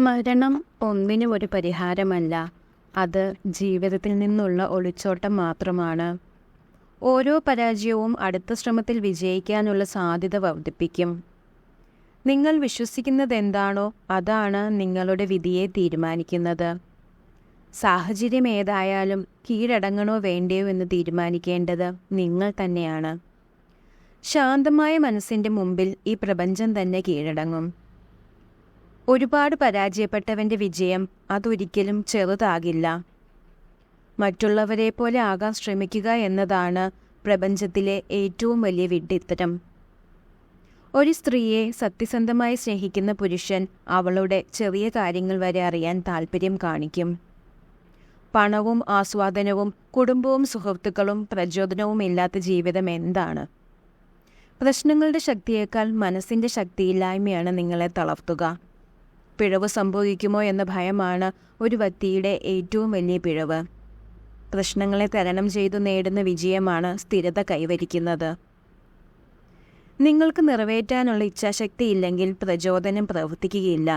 മരണം ഒന്നിനും ഒരു പരിഹാരമല്ല. അത് ജീവിതത്തിൽ നിന്നുള്ള ഒളിച്ചോട്ടം മാത്രമാണ്. ഓരോ പരാജയവും അടുത്ത ശ്രമത്തിൽ വിജയിക്കാനുള്ള സാധ്യത വർദ്ധിപ്പിക്കും. നിങ്ങൾ വിശ്വസിക്കുന്നതെന്താണോ അതാണ് നിങ്ങളുടെ വിധിയെ തീരുമാനിക്കുന്നത്. സാഹചര്യം ഏതായാലും കീഴടങ്ങണോ വേണ്ടയോ എന്ന് തീരുമാനിക്കേണ്ടത് നിങ്ങൾ തന്നെയാണ്. ശാന്തമായ മനസ്സിൻ്റെ മുമ്പിൽ ഈ പ്രപഞ്ചം തന്നെ കീഴടങ്ങും. ഒരുപാട് പരാജയപ്പെട്ടവൻ്റെ വിജയം അതൊരിക്കലും ചെറുതാകില്ല. മറ്റുള്ളവരെ പോലെ ആകാൻ ശ്രമിക്കുക എന്നതാണ് പ്രപഞ്ചത്തിലെ ഏറ്റവും വലിയ വിഡ്ഢിത്തരം. ഒരു സ്ത്രീയെ സത്യസന്ധമായി സ്നേഹിക്കുന്ന പുരുഷൻ അവളുടെ ചെറിയ കാര്യങ്ങൾ വരെ അറിയാൻ താല്പര്യം കാണിക്കും. പണവും ആസ്വാദനവും കുടുംബവും സുഹൃത്തുക്കളും പ്രചോദനവും ഇല്ലാത്ത ജീവിതം എന്താണ്? പ്രശ്നങ്ങളുടെ ശക്തിയേക്കാൾ മനസ്സിൻ്റെ ശക്തിയില്ലായ്മയാണ് നിങ്ങളെ തളർത്തുക. പിഴവ് സംഭവിക്കുമോ എന്ന ഭയമാണ് ഒരു വ്യക്തിയുടെ ഏറ്റവും വലിയ പിഴവ്. പ്രശ്നങ്ങളെ തരണം ചെയ്തു നേടുന്ന വിജയമാണ് സ്ഥിരത കൈവരിക്കുന്നത്. നിങ്ങൾക്ക് നിറവേറ്റാനുള്ള ഇച്ഛാശക്തി ഇല്ലെങ്കിൽ പ്രചോദനം പ്രവർത്തിക്കുകയില്ല.